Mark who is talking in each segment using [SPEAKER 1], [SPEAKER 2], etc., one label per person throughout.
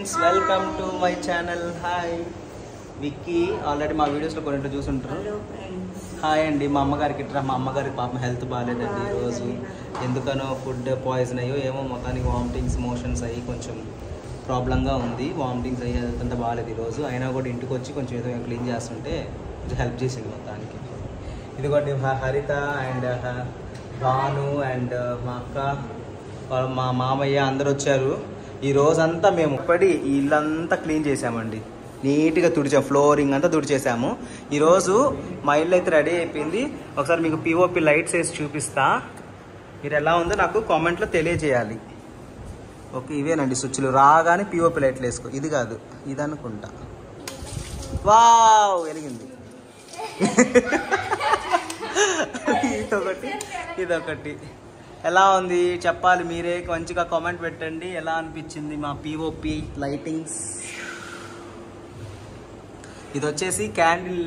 [SPEAKER 1] Friends, welcome to my channel. Hi Vicky. Already మా వీడియోస్లో కొన్ని చూసుంటారు. హాయ్ అండి. మా అమ్మగారికి పాపం హెల్త్ బాగాలేదండి ఈరోజు. ఎందుకనో ఫుడ్ పాయిజన్ అయ్యో ఏమో మొత్తానికి వామిటింగ్స్ మోషన్స్ అయ్యి కొంచెం ప్రాబ్లంగా ఉంది. వామిటింగ్స్ అయ్యి హెల్త్ అంతా బాగాలేదు ఈరోజు. అయినా కూడా ఇంటికి వచ్చి కొంచెం ఏదో క్లీన్ చేస్తుంటే కొంచెం హెల్ప్ చేసింది మొత్తానికి. ఇదిగోండి హరిత అండ్ భాను అండ్ మా అక్క, మా మామయ్య అందరు వచ్చారు. ఈ రోజంతా మేము పడి ఈ ఇల్లంతా క్లీన్ చేసామండి. నీట్గా తుడిచాము, ఫ్లోరింగ్ అంతా తుడిచేసాము. ఈరోజు మా ఇల్లు అయితే రెడీ అయిపోయింది. ఒకసారి మీకు పిఓపి లైట్స్ వేసి చూపిస్తా. మీరు ఎలా ఉందో నాకు కామెంట్లో తెలియజేయాలి. ఓకే, ఇవేనండి స్విచ్లు. రాగానే పిఓపి లైట్లు వేసుకో. ఇది కాదు, ఇది అనుకుంటా. వావ్, వెలిగింది. ఇదొకటి ఎలా ఉంది చెప్పాలి మీరే. మంచిగా కామెంట్ పెట్టండి ఎలా అనిపించింది మా పిఓపి లైటింగ్స్. ఇది వచ్చేసి క్యాండిల్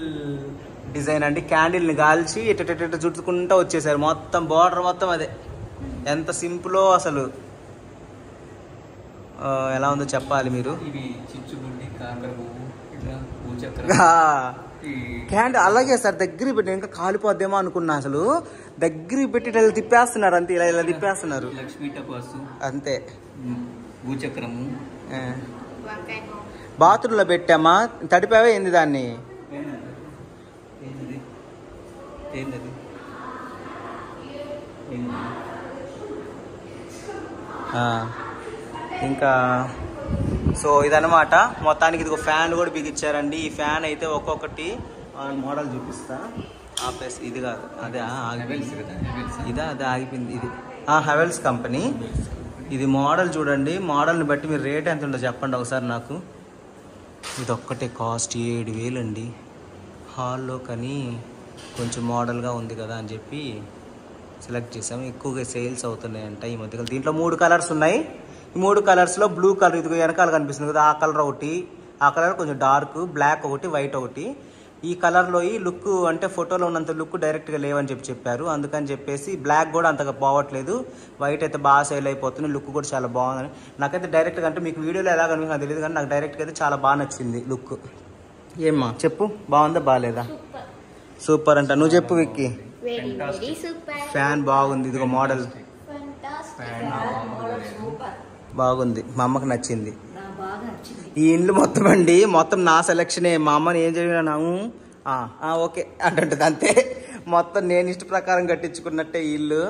[SPEAKER 1] డిజైన్ అండి. క్యాండిల్ని కాల్చి ఎట్ట చుట్టుకుంటూ వచ్చేసారు. మొత్తం బార్డర్ మొత్తం అదే. ఎంత సింపులో అసలు. ఎలా ఉందో చెప్పాలి మీరు. క్యాండిల్ అలాగే సార్, దగ్గర పెట్టి ఇంకా కాలిపోద్దేమో అనుకున్నా. అసలు దగ్గర పెట్టి ఇలా తిప్పేస్తున్నారు అంతే. ఇలా తిప్పేస్తున్నారు.
[SPEAKER 2] లక్ష్మీ టపాసు అంతే. భూచక్రము
[SPEAKER 1] బాత్రూంలో పెట్టామా? తడిపావే ఏంది దాన్ని? ఇంకా సో ఇదన్నమాట మొత్తానికి. ఇది ఫ్యాన్ కూడా బిగించారండి. ఈ ఫ్యాన్ అయితే ఒక్కొక్కటి మోడల్ చూపిస్తా. ప్లస్ ఇది కాదు, అదే ఆగిపోయింది. ఇదా అదే ఆగిపోయింది. ఇది హెవెల్స్ కంపెనీ. ఇది మోడల్ చూడండి. మోడల్ని బట్టి మీరు రేట్ ఎంత ఉందో చెప్పండి ఒకసారి నాకు. ఇది ఒక్కటే కాస్ట్ 7,000 అండి. హాల్లో కానీ కొంచెం మోడల్గా ఉంది కదా అని చెప్పి సెలెక్ట్ చేసాము. ఎక్కువగా సేల్స్ అవుతున్నాయంట ఈ మధ్యకాలం. దీంట్లో 3 కలర్స్ ఉన్నాయి. ఈ 3 కలర్స్లో బ్లూ కలర్ ఇది వెనకాల కనిపిస్తుంది కదా, ఆ కలర్ ఒకటి. ఆ కలర్ కొంచెం డార్క్, బ్లాక్ ఒకటి, వైట్ ఒకటి. ఈ కలర్లో ఈ లుక్ అంటే ఫోటోలో ఉన్నంత లుక్ డైరెక్ట్గా లేవని చెప్పారు. అందుకని చెప్పేసి బ్లాక్ కూడా అంతగా పోవట్లేదు. వైట్ అయితే బాగా సేల్ అయిపోతుంది. లుక్ కూడా చాలా బాగుందని నాకైతే డైరెక్ట్గా, అంటే మీకు వీడియోలో ఎలా కనిపిస్తుందో తెలియదు కానీ నాకు డైరెక్ట్గా అయితే చాలా బాగా నచ్చింది లుక్. ఏమ్మా చెప్పు, బాగుందా బాగాలేదా? సూపర్ అంట. నువ్వు చెప్పు విక్కీ. ఫ్యాన్ బాగుంది. ఇదిగో మోడల్ బాగుంది. మా అమ్మకి నచ్చింది. ఈ ఇండ్లు మొత్తం అండి, మొత్తం నా సెలక్షనే. మా అమ్మని ఏం జరిగినాను ఓకే అంటుంటది అంతే. మొత్తం నేను ఇష్ట ప్రకారం కట్టించుకున్నట్టే ఈ ఇల్లు.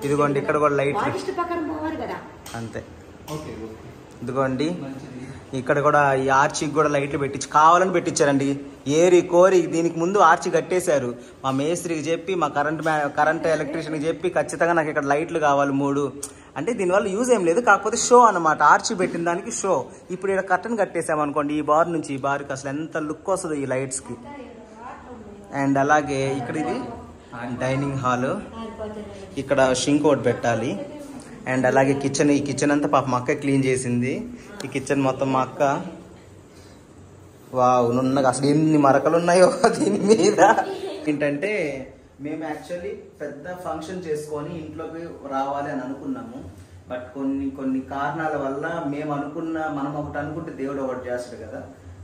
[SPEAKER 1] ఇదిగోండి ఇక్కడ కూడా లైట్ అంతే. ఇదిగోండి ఇక్కడ కూడా ఈ ఆర్చికి కూడా లైట్లు పెట్టించి కావాలని పెట్టించారండి. ఏరి కోరి దీనికి ముందు ఆర్చి కట్టేశారు. మా మేస్త్రికి చెప్పి, మా కరెంట్ ఎలక్ట్రీషియన్కి చెప్పి ఖచ్చితంగా నాకు ఇక్కడ లైట్లు కావాలి 3. అంటే దీనివల్ల యూజ్ ఏం లేదు, కాకపోతే షో అనమాట. ఆర్చి పెట్టిన దానికి షో. ఇప్పుడు ఇక్కడ కర్టన్ కట్టేసామనుకోండి, ఈ బార్ నుంచి ఈ బార్కి అసలు ఎంత లుక్ వస్తుందో ఈ లైట్స్కి. అండ్ అలాగే ఇక్కడ ఇది డైనింగ్ హాల్. ఇక్కడ షింక్ ఒకటి పెట్టాలి. అండ్ అలాగే కిచెన్. ఈ కిచెన్ అంతా పాప మా అక్క క్లీన్ చేసింది. ఈ కిచెన్ మొత్తం మా అక్క. వావ్, నున్నగా అసలు ఎన్ని మరకలు ఉన్నాయో దీని మీద. ఏంటంటే మేము యాక్చువల్లీ పెద్ద ఫంక్షన్ చేసుకొని ఇంట్లోకి రావాలి అని అనుకున్నాము. బట్ కొన్ని కారణాల వల్ల మనం ఒకటి అనుకుంటే దేవుడు ఒకటి చేస్తాడు కదా.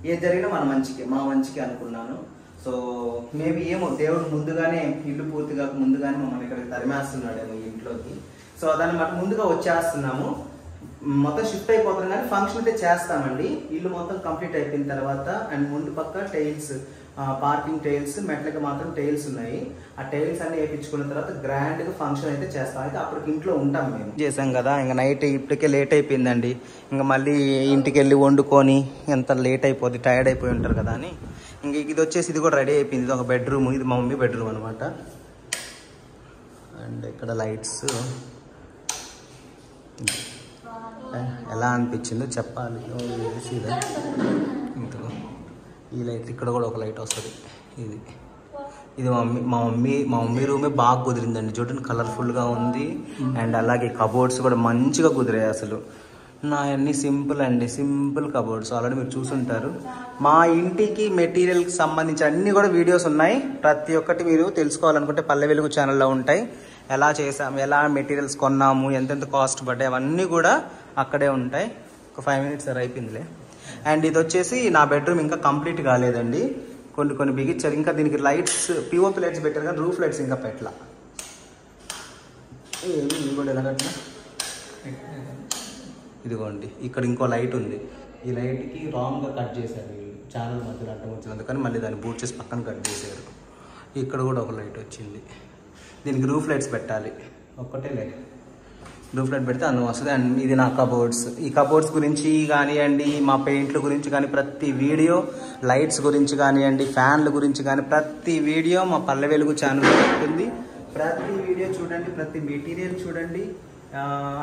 [SPEAKER 1] ఏది జరిగినా మా మంచికి అనుకున్నాను. సో మేబీ ఏమో దేవుడు ముందుగానే ఇల్లు పూర్తిగా ముందుగానే మమ్మల్ని ఇక్కడికి తరిమేస్తున్నాడేమో ఈ ఇంట్లోకి. సో దాన్ని మనం ముందుగా వచ్చేస్తున్నాము. మొత్తం షిఫ్ట్ అయిపోతున్నాం కానీ ఫంక్షన్ అయితే చేస్తామండి. ఇల్లు మొత్తం కంప్లీట్ అయిపోయిన తర్వాత. అండ్ ముందు పక్క టైల్స్, పార్కింగ్ టైల్స్, మెట్లకి మాత్రం టైల్స్ ఉన్నాయి. ఆ టైల్స్ అన్ని వేయించుకున్న తర్వాత గ్రాండ్గా ఫంక్షన్ అయితే చేస్తాం. అయితే అప్పటికి ఇంట్లో ఉంటాం. మేము చేసాం కదా, ఇంకా నైట్ ఇప్పటికే లేట్ అయిపోయిందండి. ఇంకా మళ్ళీ ఇంటికి వెళ్ళి వండుకొని ఎంత లేట్ అయిపోద్ది, టైర్డ్ అయిపోయి ఉంటారు కదా అని ఇంక ఇది వచ్చేసి ఇది కూడా రెడీ అయిపోయింది. ఇది ఒక బెడ్రూమ్. ఇది మా మమ్మీ బెడ్రూమ్ అనమాట. అండ్ ఇక్కడ లైట్స్ ఎలా అనిపించిందో చెప్పాలి. ఈ లైట్ ఇక్కడ కూడా ఒక లైట్ వస్తుంది. ఇది మా మమ్మీ రూమే బాగా కుదిరిందండి. చూడండి కలర్ఫుల్గా ఉంది. అండ్ అలాగే కబోర్డ్స్ కూడా మంచిగా కుదిరాయి. అసలు నా అన్ని సింపుల్ అండి, సింపుల్ కబోర్డ్స్. ఆల్రెడీ మీరు చూసుంటారు. మా ఇంటికి మెటీరియల్కి సంబంధించి అన్ని కూడా వీడియోస్ ఉన్నాయి. ప్రతి ఒక్కటి మీరు తెలుసుకోవాలనుకుంటే పల్లె వెలుగు ఛానల్లో ఉంటాయి. ఎలా చేసాము, ఎలా మెటీరియల్స్ కొన్నాము, ఎంతెంత కాస్ట్ పడ్డాయి అవన్నీ కూడా అక్కడే ఉంటాయి. ఒక 5 minutes అయిపోయిందిలే. అండ్ ఇది వచ్చేసి నా బెడ్రూమ్ ఇంకా కంప్లీట్ కాలేదండి, కొన్ని బిగించారు. ఇంకా దీనికి లైట్స్ పిఓపి లైట్స్ పెట్టారు కానీ రూఫ్ లైట్స్ ఇంకా పెట్టలా. ఇది కూడా ఎలా కట్టినా ఇదిగోండి, ఇక్కడ ఇంకో లైట్ ఉంది. ఈ లైట్కి రాంగ్గా కట్ చేశారు వీళ్ళు, ఛానల్ మధ్యలో అడ్డం వచ్చింది, అందుకని మళ్ళీ దాన్ని బూట్ చేసి పక్కన కట్ చేశారు. ఇక్కడ కూడా ఒక లైట్ వచ్చింది. దీనికి రూఫ్ లైట్స్ పెట్టాలి, ఒక్కటే లైట్ రూఫ్ లైట్ పెడితే అందులో వస్తుంది. అండ్ ఇది నా కబోర్డ్స్. ఈ కబోర్డ్స్ గురించి కానివ్వండి, మా పెయింట్ల గురించి కానీ ప్రతి వీడియో, లైట్స్ గురించి కానివ్వండి, ఫ్యాన్ల గురించి కానీ ప్రతి వీడియో మా పల్లె వెలుగు ఛానల్లో ఉంటుంది. ప్రతి వీడియో చూడండి, ప్రతి మెటీరియల్ చూడండి.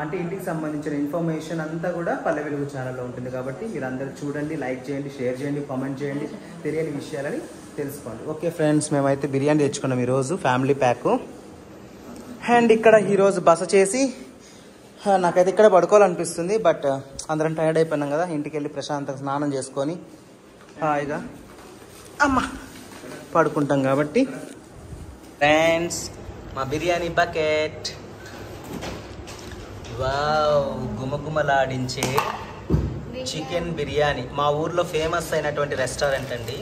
[SPEAKER 1] అంటే ఇంటికి సంబంధించిన ఇన్ఫర్మేషన్ అంతా కూడా పల్లె వెలుగు ఛానల్లో ఉంటుంది. కాబట్టి మీరు అందరూ చూడండి, లైక్ చేయండి, షేర్ చేయండి, కామెంట్ చేయండి, తెలియని విషయాలని తెలుసుకోండి. ఓకే ఫ్రెండ్స్, మేమైతే బిర్యానీ తెచ్చుకున్నాం ఈరోజు, ఫ్యామిలీ ప్యాక్. అండ్ ఇక్కడ ఈరోజు బస చేసి నాకైతే ఇక్కడ పడుకోవాలనిపిస్తుంది. బట్ అందరం టైర్డ్ అయిపోయినాం కదా, ఇంటికి వెళ్ళి ప్రశాంతంగా స్నానం చేసుకొని హాయిగా పడుకుంటాం. కాబట్టి ఫ్రెండ్స్, మా బిర్యానీ బకెట్ వావ్, గుమగుమలాడించే చికెన్ బిర్యానీ. మా ఊర్లో ఫేమస్ అయినటువంటి రెస్టారెంట్ అండి.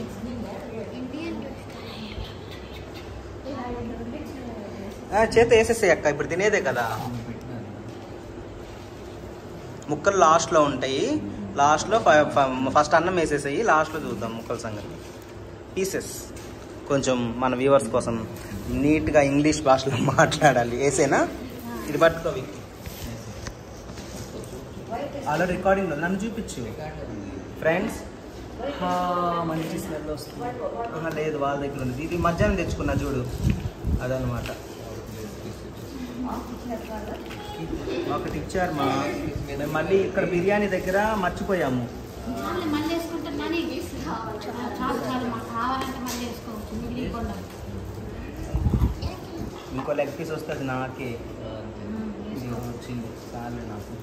[SPEAKER 1] చేత వేసేసాయి అక్క, ఇప్పుడు తినేదే కదా. ముక్కలు లాస్ట్లో ఉంటాయి, లాస్ట్లో ఫస్ట్ అన్నం వేసేసాయి, లాస్ట్లో చూద్దాం ముక్కల సంగతి. పీసెస్ కొంచెం మన వ్యూవర్స్ కోసం నీట్గా ఇంగ్లీష్ భాషలో మాట్లాడాలి. వేసేనా? ఇది పట్టుకోవి, ఆల్రెడీ రికార్డింగ్లో నన్ను చూపించు ఫ్రెండ్స్. మంచి స్మెల్ వస్తుంది. లేదు, వాళ్ళ దగ్గర ఉంది. ఇది మధ్యాహ్నం తెచ్చుకున్నా చూడు, అదనమాట. ఒకటి ఇచ్చారు మా, మళ్ళీ ఇక్కడ బిర్యానీ దగ్గర మర్చిపోయాము. ఇంకో లెగ్ పీస్ వస్తుంది నాకే, వచ్చింది చాలు నాకు.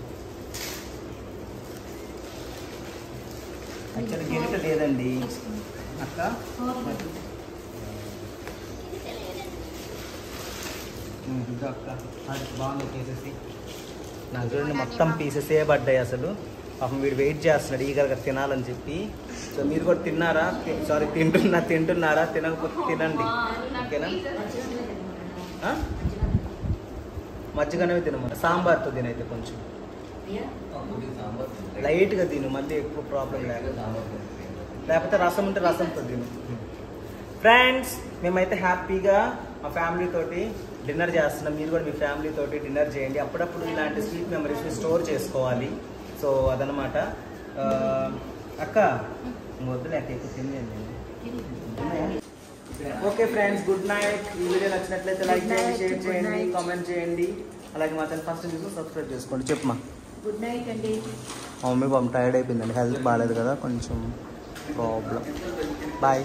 [SPEAKER 1] యాక్చువల్లీ గిరిట లేదండి అక్క, అక్క అది బాగుంది. పీసెస్ నాకు చూడండి, మొత్తం పీసెసే పడ్డాయి. అసలు పాపం వీడు వెయిట్ చేస్తున్నాడు ఈగర్గా తినాలని చెప్పి. సో మీరు కూడా తిన్నారా? సారీ, తింటున్నారా? తినకపోతే తినండి, ఓకేనా? మజ్జిగనే తినమాట, సాంబార్తో తినైతే కొంచెం లైట్గా తిను, మళ్ళీ ఎక్కువ ప్రాబ్లం లేకపోతే రసం ఉంటే రసంతో తిను. ఫ్రెండ్స్, మేమైతే హ్యాపీగా మా ఫ్యామిలీ తోటి డిన్నర్ చేస్తున్నాం. మీరు కూడా మీ ఫ్యామిలీ తోటి డిన్నర్ చేయండి. అప్పుడప్పుడు ఇలాంటి స్వీట్ మెమరీస్ని స్టోర్ చేసుకోవాలి. సో అదనమాట. అక్క వద్దులే, అక్క ఎక్కువ తినేయండి. Okay friends, good night. ఈ వీడియో నచ్చినట్లయితే లైక్ చేయండి, షేర్ చేయండి, కామెంట్ చేయండి. అలాగే మా ఛానల్ ఫస్ట్ చూసి సబ్స్క్రైబ్ చేసుకోండి. చెప్పమా.
[SPEAKER 3] గుడ్ నైట్ అండి.
[SPEAKER 1] మా మమ్మీ పాపం టైర్డ్ అయిపోయిందండి, హెల్త్ బాగాలేదు కదా, కొంచెం ప్రాబ్లం. బాయ్.